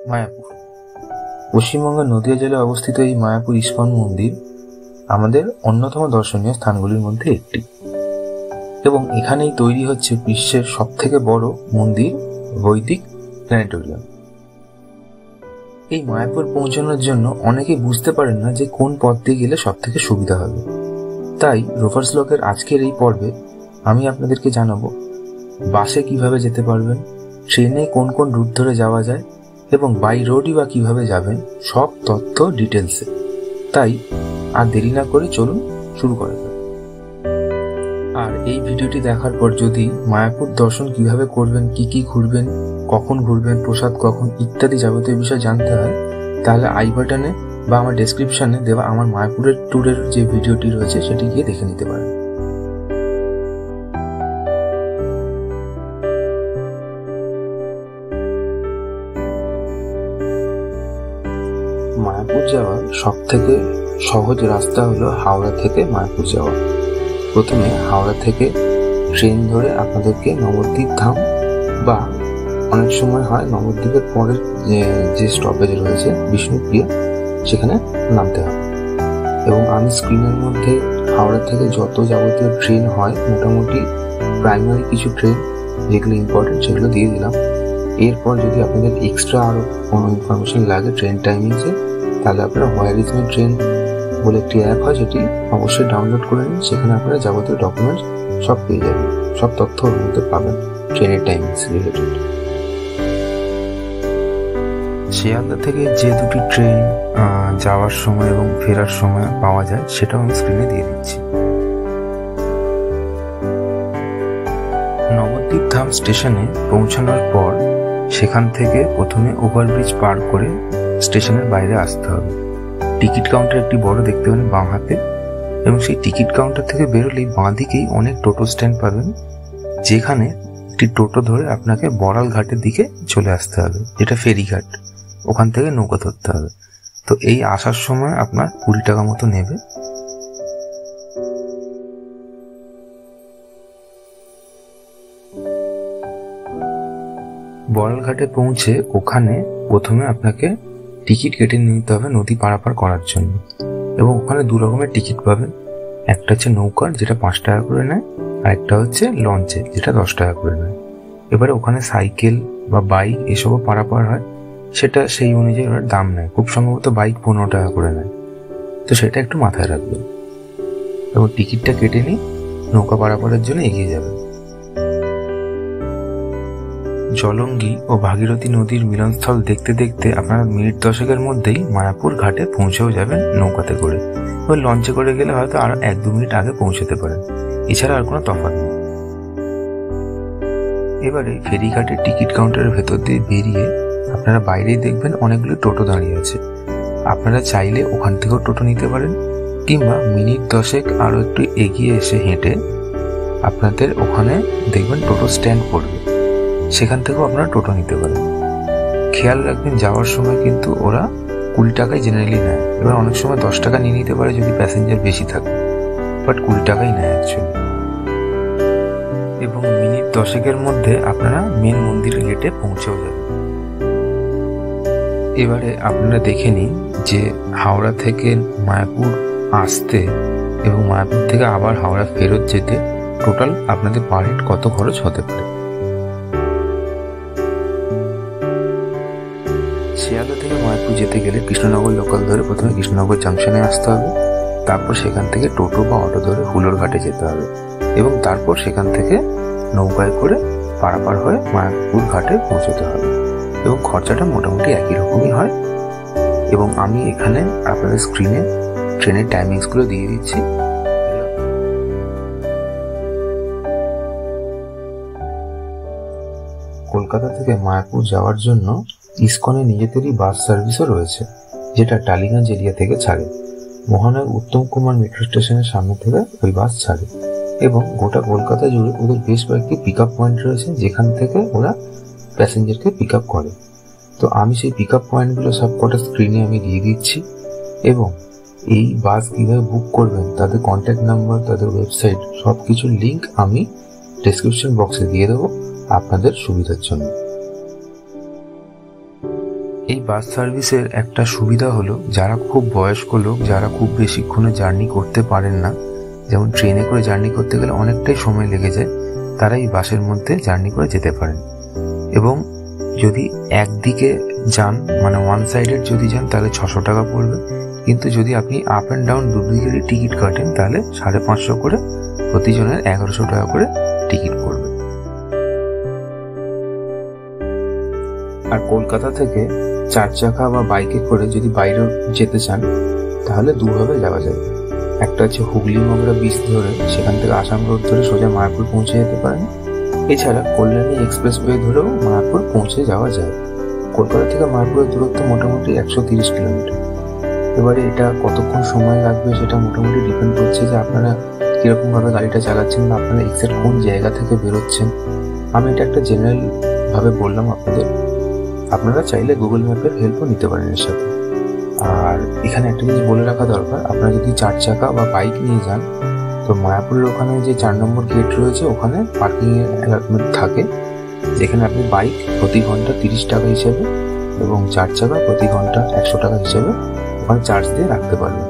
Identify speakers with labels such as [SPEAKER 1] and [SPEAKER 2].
[SPEAKER 1] মায়াপুর পশ্চিমবঙ্গের নদীয়া জেলায় অবস্থিত এই মায়াপুর ইস্কন মন্দির আমাদের অন্যতম দর্শনীয় স্থানগুলির মধ্যে একটি, এবং এখানেই তৈরি হচ্ছে বিশ্বের সবথেকে বড় মন্দির বৈদিক প্ল্যানেটোরিয়াম। এই মায়াপুর পৌঁছানোর জন্য অনেকেই বুঝতে পারেন না যে কোন পথ দিয়ে গেলে সব থেকে সুবিধা হবে। তাই রোভার্স ব্লগের আজকের এই পর্বে আমি আপনাদেরকে জানাবো বাসে কিভাবে যেতে পারবেন, ট্রেনে কোন কোন রুট ধরে যাওয়া যায় এবং বাই রোডই বা কিভাবে যাবেন, সব তথ্য ডিটেলসে। তাই আর দেরি না করে চলুন শুরু করা যাক। আর এই ভিডিওটি দেখার পর যদি মায়াপুর দর্শন কিভাবে করবেন, কি ঘুরবেন, কখন ঘুরবেন, প্রসাদ কখন ইত্যাদি যাবতীয় বিষয় জানতে হয়, তাহলে আই বাটনে বা আমার ডেসক্রিপশনে দেওয়া আমার মায়াপুরের ট্যুরের যে ভিডিওটি রয়েছে সেটি গিয়ে দেখে নিতে পারেন। মায়াপুর যাওয়ার সব থেকে সহজ রাস্তা হলো হাওড়া থেকে মায়াপুর যাওয়া। প্রথমে হাওড়া থেকে ট্রেন ধরে আপনাদেরকে নবদ্বীপ ধাম বা অনেক সময় হয় নবদ্বীপের পরের যে স্টপেজ রয়েছে বিষ্ণুপ্রিয়া, সেখানে নামতে হবে। এবং আমি স্ক্রিনের মধ্যে হাওড়া থেকে যত যাবতীয় ট্রেন হয় মোটামুটি প্রাইমারি কিছু ট্রেন যেগুলো ইম্পর্টেন্ট সেগুলো দিয়ে দিলাম। এরপর যদি আপনাদের এক্সট্রা আরও কোনো ইনফরমেশন লাগে ট্রেন টাইমিংসে, তাহলে আপনারা হোয়ার ইজ মাই ট্রেন বলে একটি অ্যাপ হয়, সেটি অবশ্যই ডাউনলোড করে নিন। সেখানে আপনারা যাবতীয় ডকুমেন্টস সব পেয়ে যাবেন, সব তথ্য ওর মধ্যে পাবেন ট্রেনের টাইমিংস রিলেটেড। শিয়ালদা থেকে যে দুটি ট্রেন যাওয়ার সময় এবং ফেরার সময় পাওয়া যায় সেটাও আমি স্ক্রিনে দিয়ে দিচ্ছি। নবদ্বীপ ধাম স্টেশনে পৌঁছানোর পর সেখান থেকে প্রথমে ওভারব্রিজ পার করে স্টেশনের বাইরে আসতে হবে। টিকিট কাউন্টার একটি বড় দেখতে পাবেন বাঁ হাতে, এবং সেই টিকিট কাউন্টার থেকে বেরোলেই বাঁ দিকেই অনেক টোটো স্ট্যান্ড পাবেন, যেখানে একটি টোটো ধরে আপনাকে বড়াল ঘাটের দিকে চলে আসতে হবে, যেটা ফেরিঘাট। ওখান থেকে নৌকা ধরতে হবে। তো এই আসার সময় আপনার 20 টাকা মতো নেবে। বড়াল ঘাটে পৌঁছে ওখানে প্রথমে আপনাকে টিকিট কেটে নিতে হবে নদী পারাপার করার জন্য, এবং ওখানে দু রকমের টিকিট পাবেন। একটা হচ্ছে নৌকার, যেটা 5 টাকা করে নেয়, আর একটা হচ্ছে লঞ্চে, যেটা 10 টাকা করে নেয়। এবারে ওখানে সাইকেল বা বাইক এসবও পারাপার হয়, সেটা সেই অনুযায়ী ওরা দাম নেয়। খুব সম্ভবত বাইক 15 টাকা করে নেয়, তো সেটা একটু মাথায় রাখবেন। এবং টিকিটটা কেটে নিয়ে নৌকা পারাপারের জন্য এগিয়ে যাবেন। জলঙ্গি ও ভাগীরথী নদীর মিলনস্থল দেখতে দেখতে আপনারা মিনিট 10 মধ্যেই মায়াপুর ঘাটে পৌঁছেও যাবেন নৌকাতে করে। এবার লঞ্চে করে গেলে হয়তো আরো 1-2 মিনিট আগে পৌঁছতে পারেন, এছাড়া আর কোনো তফাৎ নেই। এবারে ফেরিঘাটের টিকিট কাউন্টারের ভেতর দিয়ে বেরিয়ে আপনারা বাইরেই দেখবেন অনেকগুলো টোটো দাঁড়িয়ে আছে। আপনারা চাইলে ওখান থেকেও টোটো নিতে পারেন, কিংবা মিনিট 10 আরো একটু এগিয়ে এসে হেঁটে আপনাদের ওখানে দেখবেন টোটো স্ট্যান্ড পড়বে, সেখান থেকেও আপনারা টোটো নিতে পারেন। খেয়াল রাখবেন যাওয়ার সময় কিন্তু ওরা 20 টাকায় জেনারেলি নেয়। এবার অনেক সময় 10 টাকা নিয়ে নিতে পারে যদি প্যাসেঞ্জার বেশি থাকে, বাট 20 টাকাই নেয় অ্যাকচুয়ালি। এবং মিনিট 10 মধ্যে আপনারা মেন মন্দিরের গেটে পৌঁছেও যাবেন। এবারে আপনারা দেখে নিন যে হাওড়া থেকে মায়াপুর আসতে এবং মায়াপুর থেকে আবার হাওড়া ফেরত যেতে টোটাল আপনাদের পার হেড কত খরচ হতে পারে। শিয়ালদা থেকে মায়াপুর যেতে গেলে কৃষ্ণনগর লোকাল ধরে প্রথমে কৃষ্ণনগর জাংশনে আসতে হবে, তারপর সেখান থেকে টোটো বা অটো ধরে হুলোর ঘাটে যেতে হবে, এবং তারপর সেখান থেকে নৌকায় করে পারাপার হয়ে মায়াপুর ঘাটে পৌঁছতে হবে। এবং খরচাটা মোটামুটি একই রকমই হয়। এবং আমি এখানে আপনাদের স্ক্রিনে ট্রেনের টাইমিংসগুলো দিয়ে দিচ্ছি। কলকাতা থেকে মায়াপুর যাওয়ার জন্য ইসকনের নিজেদেরই বাস সার্ভিসও রয়েছে, যেটা টালিগঞ্জ এরিয়া থেকে ছাড়ে। মহানগর উত্তম কুমার মেট্রো স্টেশনের সামনে থেকে ওই বাস ছাড়ে, এবং গোটা কলকাতা জুড়ে ওদের বেশ কয়েকটি পিক আপ পয়েন্ট রয়েছে, যেখান থেকে ওরা প্যাসেঞ্জারকে পিক আপ করে। তো আমি সেই পিক আপ পয়েন্টগুলো সবকটা স্ক্রিনে আমি দিয়ে দিচ্ছি, এবং এই বাস কীভাবে বুক করবেন, তাদের কন্ট্যাক্ট নাম্বার, তাদের ওয়েবসাইট, সব কিছুর লিঙ্ক আমি ডেসক্রিপশন বক্সে দিয়ে দেবো আপনাদের সুবিধার জন্য। এই বাস সার্ভিসের একটা সুবিধা হলো, যারা খুব বয়স্ক লোক, যারা খুব বেশিক্ষণে জার্নি করতে পারেন না, যেমন ট্রেনে করে জার্নি করতে গেলে অনেকটাই সময় লেগে যায়, তারা এই বাসের মধ্যে জার্নি করে যেতে পারেন। এবং যদি একদিকে যান, মানে ওয়ান সাইডেড যদি যান, তাহলে 600 টাকা পড়বে। কিন্তু যদি আপনি আপ অ্যান্ড ডাউন দুদিকেরই টিকিট কাটেন, তাহলে 550 করে, প্রতিজনের 1100 টাকা করে টিকিট পড়বে। আর কলকাতা থেকে 4 চাকা বা বাইকে করে যদি বাইরে যেতে চান, তাহলে দুভাবে যাওয়া যায়। একটা হচ্ছে হুগলি মগরা ব্রিজ ধরে, সেখান থেকে আসাম রোড ধরে সোজা মায়াপুর পৌঁছে যেতে পারেন। এছাড়া কল্যাণী এক্সপ্রেসওয়ে ধরেও মায়াপুর পৌঁছে যাওয়া যায়। কলকাতা থেকে মায়াপুরের দূরত্ব মোটামুটি 130 কিলোমিটার। এবারে এটা কতক্ষণ সময় লাগবে সেটা মোটামুটি ডিপেন্ড করছে যে আপনারা কীরকমভাবে গাড়িটা চালাচ্ছেন বা আপনারা এক্সাক্ট কোন জায়গা থেকে বেরোচ্ছেন। আমি এটা একটা জেনারেল ভাবে বললাম আপনাদের। আপনারা চাইলে গুগল ম্যাপের হেল্পও নিতে পারেন এর সাথে। আর এখানে একটা জিনিস বলে রাখা দরকার, আপনারা যদি 4 চাকা বা বাইক নিয়ে যান, তো মায়াপুরের ওখানে যে 4 নম্বর গেট রয়েছে, ওখানে পার্কিং অ্যালটমেন্ট থাকে, যেখানে আপনি বাইক প্রতি ঘন্টা 30 টাকা হিসেবে এবং 4 চাকা প্রতি ঘন্টা 100 টাকা হিসেবে ওখানে চার্জ দিয়ে রাখতে পারবেন।